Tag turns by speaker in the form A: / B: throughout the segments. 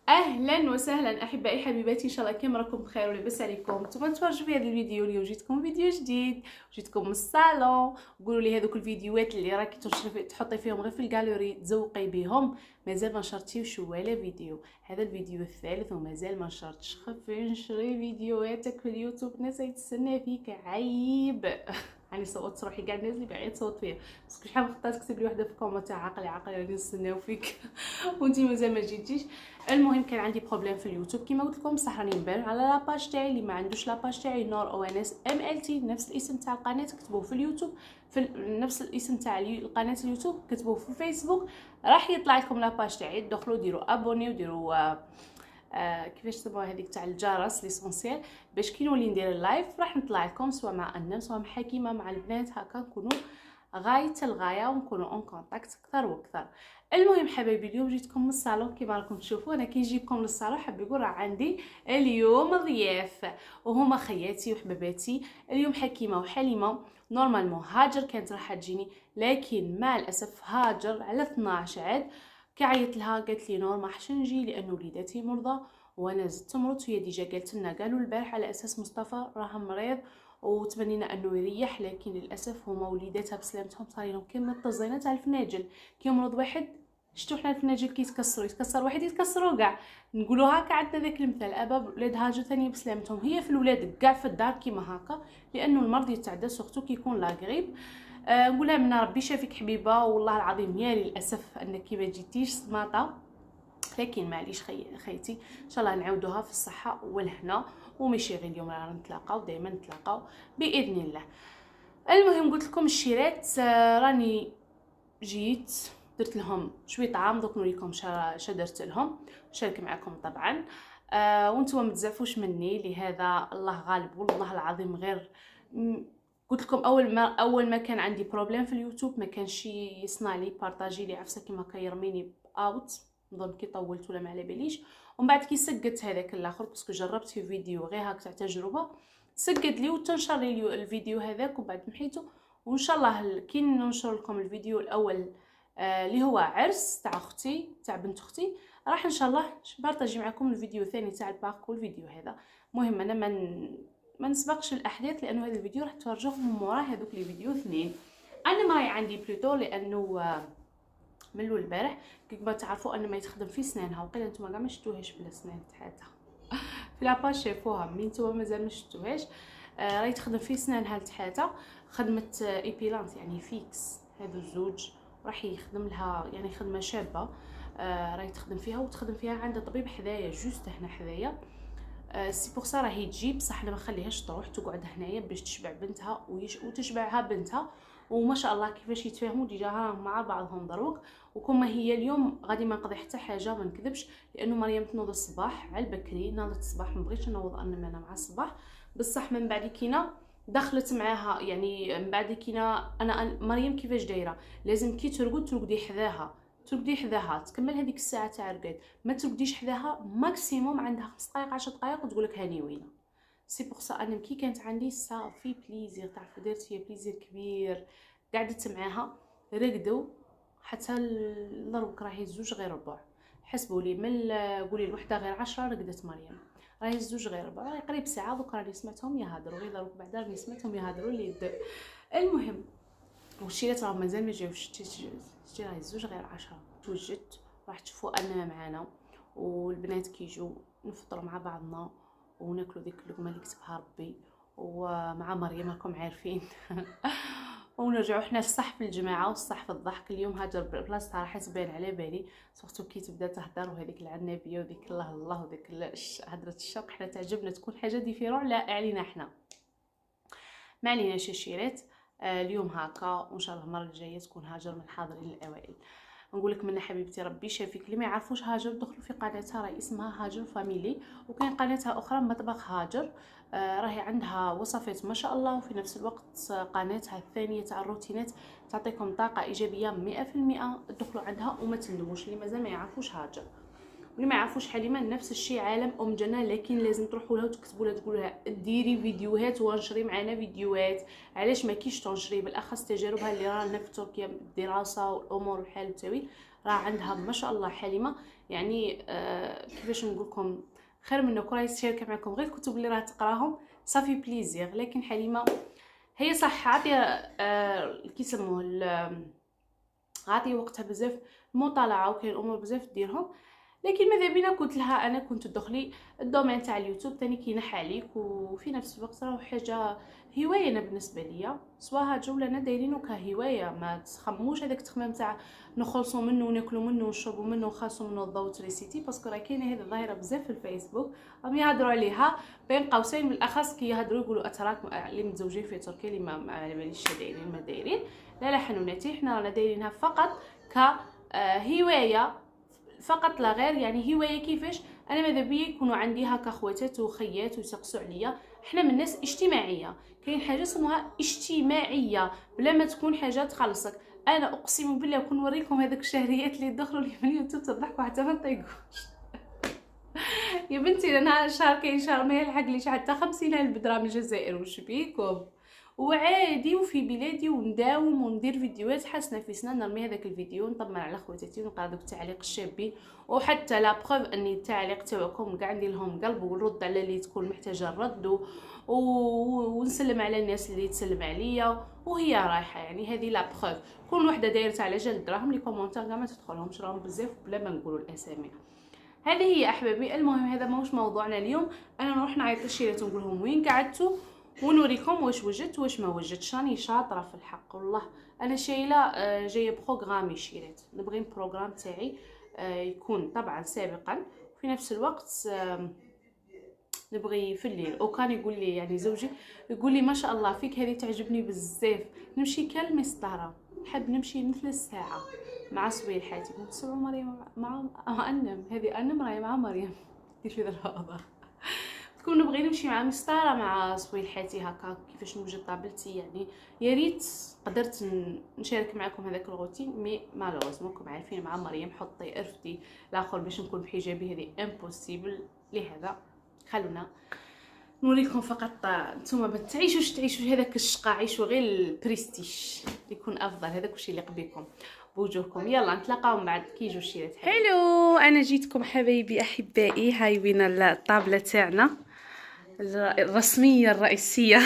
A: اهلا وسهلا احبائي حبيباتي، ان شاء الله كيما راكم بخير ولاباس عليكم. نتوما تفرجوا في هذا الفيديو. اليوم جيتكم فيديو جديد، جيتكم من الصالون. قولوا لي هذوك الفيديوهات اللي راكي تحطي فيهم غير في الجاليري تزوقي بهم، مازال ما نشرتيوش ولا فيديو. هذا الفيديو الثالث ومازال ما نشرتش. خفي نشري فيديوهاتك في اليوتيوب، الناس يتسنى فيك، عيب. يعني صوت روحي كاع الناس اللي باغي تصوت فيها، باسكو شحال من خطره تكتب لي وحده في كومنت عاقله عاقله راني نستناو فيك وانتي مازال ما جيتيش. المهم كان عندي بروبليم في اليوتيوب كيما قلت لكم، بصح راني نبان على لاباج تاعي. اللي ما عندوش لاباج تاعي نور او ان اس ام ال تي، نفس الاسم تاع القناه كتبوه في اليوتيوب، في نفس الاسم تاع القناه اليوتيوب كتبوه في الفيسبوك، راح يطلع لكم لاباج تاعي. دخلوا ديروا ابوني وديروا كيفاش تسموها هذيك تاع الجرس ليسونسيال، باش كي نولي ندير اللايف راح نطلع لكم، سواء مع الناس سواء مع حكيمه مع البنات، هكا نكونوا غايه الغايه ونكونوا اون كونتاكت اكثر واكثر. المهم حبايبي، اليوم جيتكم من الصالون كيما راكم تشوفوا. انا كي نجيبكم للصالون حاب يقول راه عندي اليوم ضياف، وهما خياتي وحباباتي. اليوم حكيمه وحليمه. نورمالمون هاجر كانت راح تجيني، لكن مع الاسف هاجر على 12 عاد كعيت لها قالت لي نور ما حش نجي لان وليداتي مرضى وانا زدت مرض. هي ديجا قالت لنا قالوا البارح على اساس مصطفى راه مريض وتمنينا انه يريح، لكن للاسف هما وليداتها بسلامتهم صار لهم كيما الطزينه تاع الفناجل. كي يمرض واحد شتو حنا الفناجل كي يتكسر واحد يتكسروا كاع. نقولوا هكا عندنا ذاك المثال. ابا ولاد هاجر ثاني بسلامتهم، هي في الولاد كاع في الدار كيما هكا، لانه المرض يتعدى سورتو كي يكون لا غريب. نقولها من ربي شافيك حبيبه، والله العظيم يا للاسف انك ما جيتيش سماطه، لكن معليش خيتي ان شاء الله نعاودوها في الصحه والهنا، وماشي غير اليوم رانا نتلاقاو، دائما نتلاقاو باذن الله. المهم قلت لكم الشيرات، راني جيت درت لهم شويه طعام، دوك نوريكم شا درت لهم، نشارك معكم طبعا. وانتم ما تزعفوش مني لهذا، الله غالب والله العظيم. غير قلت لكم اول ما كان عندي بروبليم في اليوتيوب ما كانش يصنع لي بارطاجي لي، عفسه كيما كيرميني اوت، نظن كي طولت ولا ما على باليش. ومن بعد كي سقت هذاك الاخر، باسكو جربت في فيديو غير هاك تاع تجربه، سقت لي وتنشر لي الفيديو هذاك، وبعد محيته. وان شاء الله كي ننشر لكم الفيديو الاول اللي هو عرس تاع اختي تاع بنت اختي، راح ان شاء الله بارطاجي معكم الفيديو الثاني تاع الباك والفيديو هذا. المهم انا ما نسبقش الاحداث، لانه هذا الفيديو راح تفرجوه من مورا هذوك لي فيديو اثنين. انا ما عندي بلوتو، لانه من الاول البارح كيما تعرفوا ان ما يتخدم في سنانها، وقيلا نتوما كاع ما شفتوهاش بلا سنان تاعتها في لاباج شافوها، مين نتوما مازال ما شفتوهاش. راهي تخدم في سنانها لتحاتها، خدمه ايبيلانت يعني فيكس، هادو الزوج راح يخدم لها يعني خدمه شابه. راهي تخدم فيها وتخدم فيها عند طبيب حدايا جوست هنا حدايا. سي بوغ سا راهي تجيب بصح انا ما نخليهاش تروح تقعد هنايا باش تشبع بنتها وتشبعها بنتها. وما شاء الله كيفاش يتفاهموا ديجا راهم مع بعضهم دروك. وكما هي اليوم غادي ما نقضي حتى حاجه، ما نكذبش، لانه مريم تنوض الصباح على البكري. ناضت الصباح ما بغيتش نوض انا مع الصباح، بصح من بعد كينا دخلت معاها. يعني من بعد كينا انا مريم كيفاش دايره، لازم كي ترقدي حذاها، ترقدي حذاها تكمل هذيك الساعه تاع رقاد، ما ترقديش حذاها ماكسيموم عندها 5 دقائق 10 دقائق وتقولك هاني وينه. سي بوغ سا انا كي كانت عندي صافي بليزير، تعرفوا درت فيها بليزير كبير، قعدت معاها رقدوا حتى الضربك راهي الزوج غير ربع. حسبوا لي من قولي الوحده غير 10 رقدت مريم، راهي الزوج غير ربع، راهي قريب ساعه. دوك راني سمعتهم يهضروا غير دروك بعدا راني سمعتهم يهضروا لي يد. المهم والشيرات راهم مازال ما جاوش، شتي راهي الزوج غير 10. توجدت راح تشوفوا اننا معانا، والبنات كيجوا نفطروا مع بعضنا وناكلوا ديك اللقمه اللي كتبها ربي، ومع مريم راكم عارفين ونرجعوا حنا الصح في الجماعه والصح في الضحك. اليوم هاجر بلاصتها راح تبان على بالي، سورتو كي تبدا تهضر وهذيك العنابيه وذيك الله الله وذيك هضره الشوق، حنا تعجبنا تكون حاجه ديفيرون لا علينا حنا. ما علينا شاشيرات. اليوم هكا، وان شاء الله المره الجايه تكون هاجر من الحاضرين الاوائل. نقول لك من حبيبتي ربي شافيك. اللي ما يعرفوش هاجر دخلوا في قناتها، راهي اسمها هاجر فاميلي، وكاين قناتها اخرى مطبخ هاجر. راهي عندها وصفات ما شاء الله، وفي نفس الوقت قناتها الثانيه تاع الروتينات تعطيكم طاقه ايجابيه 100%. دخلوا عندها وما تندموش. اللي مازال ما يعرفوش هاجر واللي ما يعرفوش حليمه نفس الشيء، عالم ام جنى، لكن لازم تروحوا لها وتكتبوا لها تقولوا لها ديري فيديوهات وانشري معنا فيديوهات. علاش ما كيش تنشري؟ بالاخص تجاربها اللي رانا في تركيا، الدراسه والامور والحال التوي، راه عندها ما شاء الله حليمه يعني كيفاش نقول لكم، خير من انه راهي تشارك معكم غير الكتب اللي راه تقراهم صافي بليزير. لكن حليمه هي صح عاطيه كيسموه عاطيه وقتها بزاف مطالعه وكاين الامور بزاف ديرهم. لكن ماذا بينا قلت لها انا كنت تدخلي الدومين تاع اليوتيوب ثاني كينح عليك، وفي نفس الوقت راه حاجه هوايه. انا بالنسبه ليا سواها جوله انا دايرينو كهوايه، ما تخموش هذاك التخمام تاع نخلصوا منه وناكلوا منه ونشربوا منه ونخلصوا منه الضوء تريسيتي، باسكو راه كاينه هذه الظاهره بزاف في الفيسبوك راهم يهضروا عليها بين قوسين، بالاخص كي يهضروا يقولوا اتراك اللي متزوجين في تركيا اللي ما على باليش دايرين ما دايرين. لا حنوناتي حنا رانا دايرينها فقط كهوايه فقط لا غير. يعني هوايه كيفاش انا ماذا بيا يكونوا عندي هكا خواتات وخيات ويسقسوا عليا. احنا من الناس اجتماعيه، كاين حاجه اسمها اجتماعيه بلا ما تكون حاجه تخلصك. انا اقسم بالله كون نوريكم هذوك الشهريات اللي دخلوا لي من اليوتيوب تضحكوا حتى ما تطيقوش. يا بنتي انا شهر كاين شهر ما يلحق ليش حتى 50,000 درهم الجزائر وش بيكم، وعادي وفي بلادي ونداوم وندير فيديوهات حسنه في سنه نرمي هذاك الفيديو نطمن على خواتاتي ونلقى دوك التعليق الشابين. وحتى لا بروف اني التعليق تاعكم كاع ندير لهم قلب ونرد على اللي تكون محتاجه الرد ونسلم على الناس اللي تسلم عليا وهي رايحه. يعني هذه لا بروف. كون وحده دايره على جال دراهم لي كومونتير كاع ما تدخلهمش راهم بزاف بلا ما نقولوا الاسامي. هذه هي احبابي. المهم هذا ماهوش موضوعنا اليوم. انا نروح نعيط للشيرات ونقول لهم وين قعدتوا ونوريكم واش وجدت واش ما وجدتش. راني شاطره في الحق والله. انا شايله جايه بروغرامي شيرات، نبغي البروغرام تاعي يكون طبعا سابقا وفي نفس الوقت نبغي في الليل. وكان يقول لي يعني زوجي يقول لي ما شاء الله فيك هذه تعجبني بزاف، نمشي كالمسطره نحب نمشي مثل الساعه مع صويلحاتي. نسمع مريم مع انم هذه انم راهي مع مريم دير في ذا الوضع. تكون نبغي نمشي مع مسطره مع صويلحاتي هكا كيفاش نوجد طابلتي. يعني يا ريت قدرت نشارك معكم هذاك الروتين مي مالوز ماكم عارفين مع مريم حطي ارفتي الاخر باش نكون بحجابي هذه امبوسيبل. لهذا خلونا نوريكم فقط نتوما ما تعيشوش هذاك الشقا، عيشوا غير البريستيج يكون افضل. هذاك واش يليق بكم بوجوهكم. يلا نتلاقاو من بعد كي يجوا الشيرات. حلو انا جيتكم حبايبي احبائي. هاي وين الطابله تاعنا الرسميه الرئيسيه.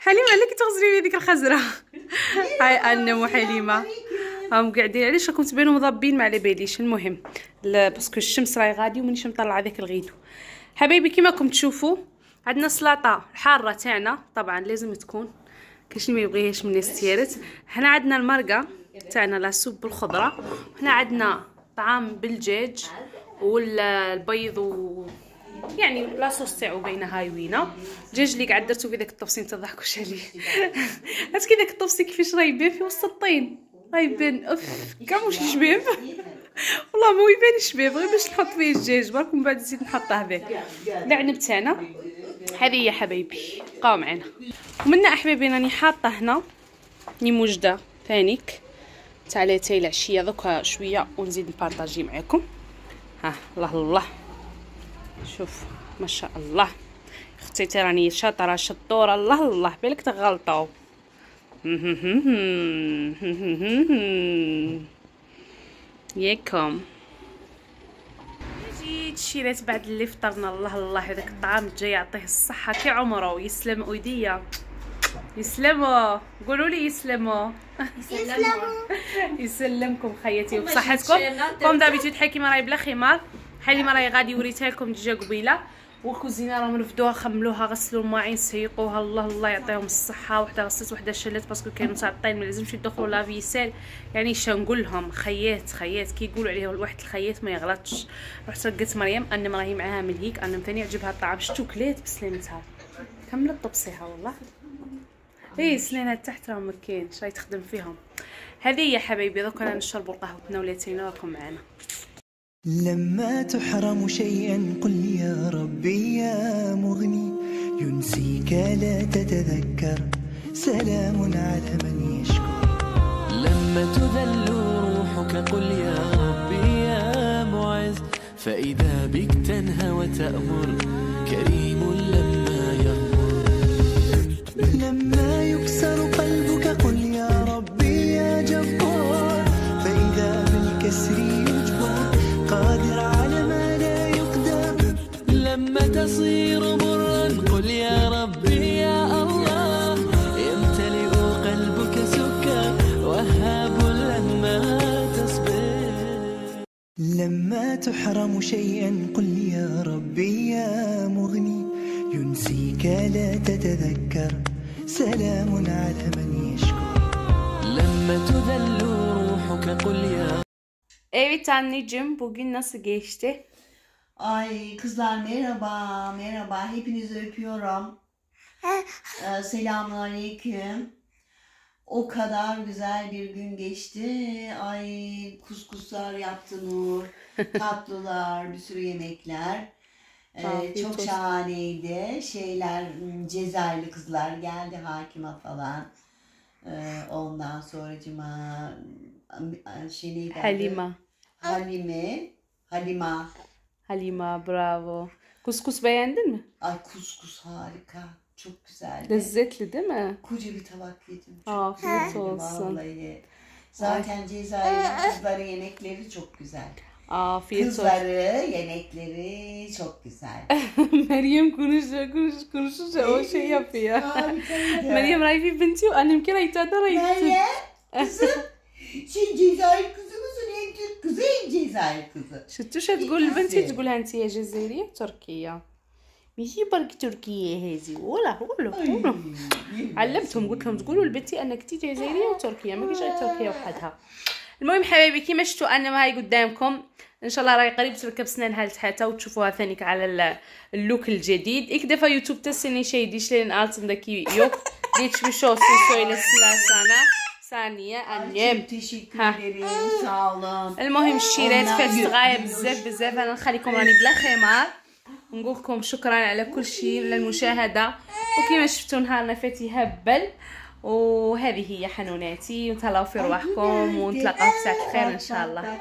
A: حليمه لك تغزري بيديك الخزره. هاي انم وحليمه هم قاعدين. علاش راكم تبانوا مضبين ما على باليش. المهم باسكو الشمس راهي غادي ومانيش مطلعه ذاك الغيدو. حبايبي كيما راكم تشوفوا عندنا سلطه الحاره تاعنا طبعا لازم تكون كاش ما يبغيهاش من الناس تيارت. هنا عندنا المرقه تاعنا لا سوب بالخضره، وهنا عندنا طعام بالدجاج والبيض يعني لاصوص تاعو باينه هاي وينه. الدجاج اللي قاعد درتو في داك الطبسين تضحكوش عليه. عرفتي داك الطبسي كيفاش راه يبان في وسط الطين راه يبان اف كاع واش شباب. والله ما يبان شباب غير باش نحط فيه الدجاج برك ومن بعد نزيد نحط هذاك العنب تاعنا. هذه هي حبايبي بقاو معنا. ومنا احبابي راني حاطه هنا ني موجده ثانيك تاع لاتاي العشيه دوكا شويه ونزيد نبارطاجي معكم. ها الله الله شوف ما شاء الله اختي راني شاطره شطوره. الله الله بالك تغلطوا. ياكم جيت شيرات بعد اللي فطرنا. الله الله هذاك الطعام جاي يعطيه الصحه كي عمره. يسلم ايديا يسلموا قولوا لي يسلموا. يسلمكم خياتي وبصحتكم. كوم دابيتود حكيمه راهي بلا خمار. حليمه راهي غادي وريتها لكم ديجا قبيله. والكوزينه راهم رفدوها خملوها غسلوا الماعين سيقوها. الله الله يعطيهم الصحه. وحده غسلت وحده شلت باسكو كانوا ساطين ما لازمش يدخلوا لافيسيل. يعني اش نقول لهم خيات كي يقولوا عليه واحد الخيات ما يغلطش. رحت رقت مريم انم راهي معاها من هيك انم ثاني عجبها الطعام شتو كلات بسلامتها كملت طبسيها والله. اي سنينها تحت راهم ما كاينش راهي تخدم فيهم. هذه يا حبايبي دوك انا نشربوا قهوتنا ولاتينا راكم معنا.
B: لما تحرم شيئا قل يا ربي يا مغني ينسيك لا تتذكر سلام على من يشكر.
C: لما تذل روحك قل يا ربي يا معز فإذا بك تنهى وتأمر كريم لما يغمر.
B: لما يكسر قلبك قل يا ربي يا جبار فإذا بالكسر يجبر قادر
C: لما تصير مرا قل يا ربي يا الله، يمتلئ قلبك سكر وهاب لما تصبر.
B: لما تحرم شيئا قل يا ربي يا مغني، ينسيك لا تتذكر، سلام على من يشكر.
C: لما تذل روحك قل يا.
A: Evet anneciğim, bugün nasıl geçti?
D: Ay kızlar merhaba, merhaba. Hepinizi öpüyorum. Selamünaleyküm. O kadar güzel bir gün geçti. Ay kuskuslar yaptı Nur. Tatlılar, bir sürü yemekler. Çok
A: olsun.
D: şahaneydi. Cezayirli kızlar geldi, Hakime falan. Ondan sonracıma neydi adı?
A: Halima, bravo. Kuskus beğendin mi?
D: Ay kuskus harika. Çok güzeldi.
A: Lezzetli değil mi?
D: Koca bir tabak yedim.
A: Afiyet
D: güzeldi
A: olsun.
D: Vallahi. Zaten Cezayir'in kızların yemekleri çok güzel.
A: Afiyet olsun.
D: Kızları yemekleri çok güzel.
A: Meryem konuşunca o şey yapıyor.
D: Harikaydı.
A: Meryem رايفي بنتي وأنا يمكن أيتها رايفي.
D: Meryem kızım. Sen Cezayir kızı mısın? Hem Türk kızı hem Cezayir kızı.
A: شفتوا شو تقول البنت تقولها أنت يا جزائرية تركية. ماشي برك تركية هذه ولا علمتهم قلت لهم تقولوا لبنتي أنك تي جزائرية وتركية ما فيش غير تركيا وحدها. المهم حبايبي كيما شفتوا أنا هاي قدامكم ان شاء الله راهي قريب تركب سنانها لتحتها وتشوفوها ثانيك على اللوك الجديد. Ik defa YouTube'da senin dişlerin altındaki yok. Geçmiş olsun söylesinler sana. Saniye annem.
D: Çok teşekkür ederim. Sağ olun.
A: المهم الشيرات فاز غاية بزاف انا نخليكم راني بلا خمار نقول لكم شكرا على كل شيء للمشاهدة. وكما شفتوا نهارنا فاتي هبل. وهذه هي حنوناتي وتهلاو في رواحكم ونتلاقاو في ساعة خير ان شاء الله.